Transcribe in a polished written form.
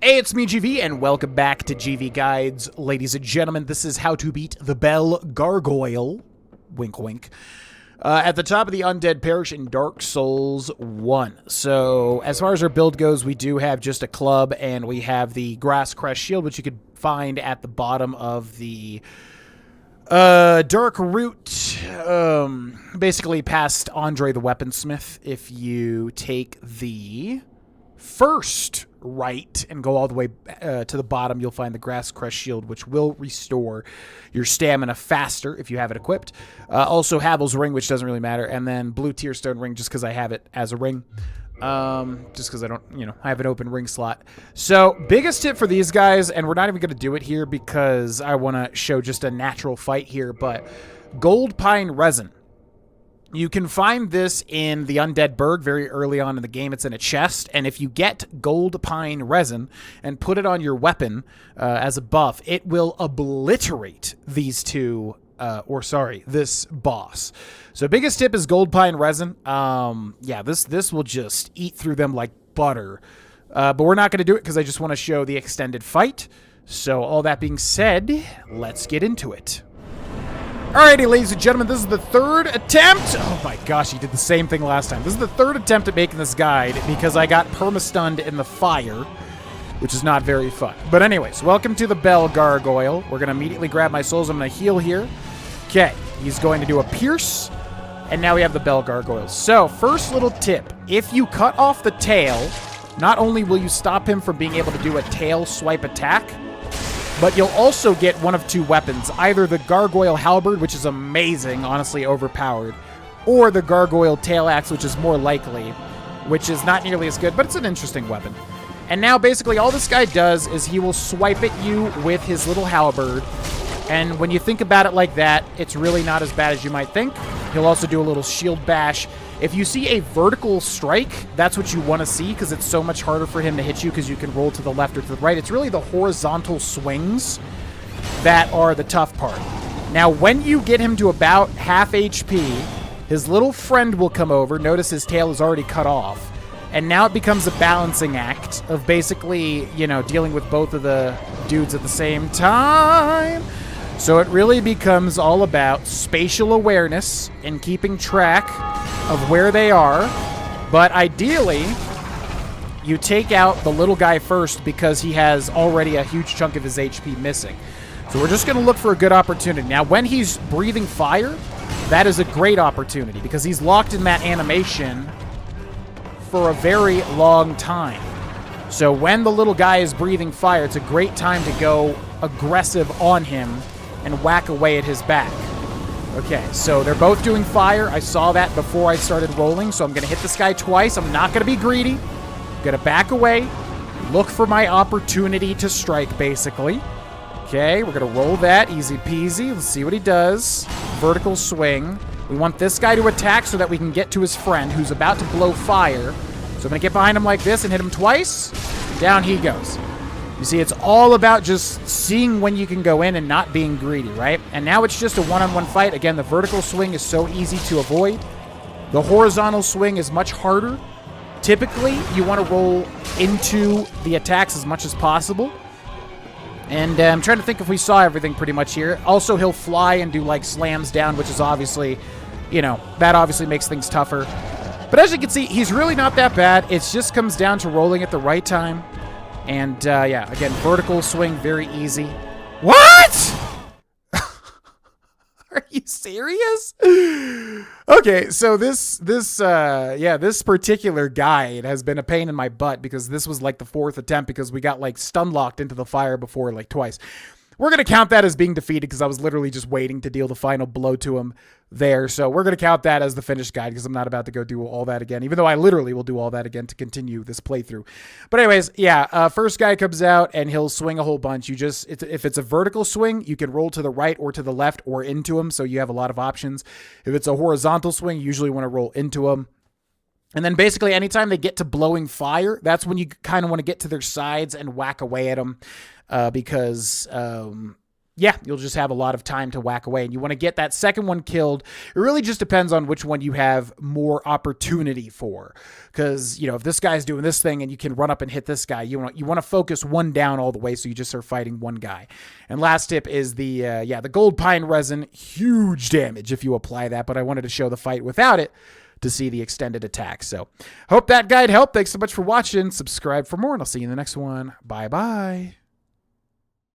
Hey, it's me, GV, and welcome back to GV Guides. Ladies and gentlemen, this is how to beat the Bell Gargoyle. Wink, wink. At the top of the Undead Parish in Dark Souls 1. So, as far as our build goes, we do have just a club, and we have the Grass Crest Shield, which you could find at the bottom of the Dark Route, basically past Andre the Weaponsmith. If you take the first right and go all the way to the bottom, you'll find the Grass Crest Shield, which will restore your stamina faster if you have it equipped. Also, Havel's Ring, which doesn't really matter, and then Blue Tearstone Ring, just because I have it as a ring. Just because I don't, I have an open ring slot. So, biggest tip for these guys, and we're not even going to do it here because I want to show just a natural fight here, but Gold Pine Resin. You can find this in the Undead Burg very early on in the game. It's in a chest, and if you get Gold Pine Resin and put it on your weapon as a buff, it will obliterate these two, this boss. So biggest tip is Gold Pine Resin. Yeah, this will just eat through them like butter. But we're not going to do it because I just want to show the extended fight. So all that being said, let's get into it. Alrighty, ladies and gentlemen, this is the third attempt. Oh my gosh, he did the same thing last time. This is the third attempt at making this guide because I got perma-stunned in the fire, which is not very fun. But anyways, welcome to the Bell Gargoyle. We're going to immediately grab my souls. I'm going to heal here. Okay, he's going to do a pierce, and now we have the Bell Gargoyles. So, first little tip. If you cut off the tail, not only will you stop him from being able to do a tail swipe attack, but you'll also get one of two weapons, either the Gargoyle Halberd, which is amazing, honestly overpowered, or the Gargoyle Tail Axe, which is more likely, which is not nearly as good, but it's an interesting weapon. And now basically all this guy does is he will swipe at you with his little halberd, and when you think about it like that, it's really not as bad as you might think. He'll also do a little shield bash. If you see a vertical strike, that's what you want to see because it's so much harder for him to hit you because you can roll to the left or to the right. It's really the horizontal swings that are the tough part. Now, when you get him to about half HP, his little friend will come over. Notice his tail is already cut off. And now it becomes a balancing act of basically, dealing with both of the dudes at the same time. So it really becomes all about spatial awareness and keeping track of where they are. But ideally, you take out the little guy first because he has already a huge chunk of his HP missing. So we're just going to look for a good opportunity. Now, when he's breathing fire, that is a great opportunity because he's locked in that animation for a very long time. So when the little guy is breathing fire, it's a great time to go aggressive on him and whack away at his back. Okay, so they're both doing fire. I saw that before I started rolling, so I'm going to hit this guy twice. I'm not going to be greedy. I'm going to back away, look for my opportunity to strike, basically. Okay, we're going to roll that. Easy peasy. Let's see what he does. Vertical swing. We want this guy to attack so that we can get to his friend who's about to blow fire. So I'm going to get behind him like this and hit him twice. Down he goes. You see, it's all about just seeing when you can go in and not being greedy, right? And now it's just a one-on-one fight. Again, the vertical swing is so easy to avoid. The horizontal swing is much harder. Typically, you want to roll into the attacks as much as possible. And I'm trying to think if we saw everything pretty much here. Also, he'll fly and do, like, slams down, which is obviously, that obviously makes things tougher. But as you can see, he's really not that bad. It just comes down to rolling at the right time. And, yeah, again, vertical swing, very easy. What? Are you serious? Okay, so this particular guide has been a pain in my butt because this was like the fourth attempt because we got like stun locked into the fire before like twice. We're going to count that as being defeated because I was literally just waiting to deal the final blow to him there. So we're going to count that as the finished guide because I'm not about to go do all that again, even though I literally will do all that again to continue this playthrough. But anyways, yeah, first guy comes out and he'll swing a whole bunch. If it's a vertical swing, you can roll to the right or to the left or into him, so you have a lot of options. If it's a horizontal swing, you usually want to roll into him. And then basically anytime they get to blowing fire, that's when you kind of want to get to their sides and whack away at them. Because yeah, you'll just have a lot of time to whack away. And you want to get that second one killed. It really just depends on which one you have more opportunity for. Because, if this guy's doing this thing and you can run up and hit this guy, you want to focus one down all the way so you just start fighting one guy. And last tip is the gold pine resin. Huge damage if you apply that, but I wanted to show the fight without it to see the extended attack. So hope that guide helped. Thanks so much for watching. Subscribe for more, and I'll see you in the next one. Bye-bye.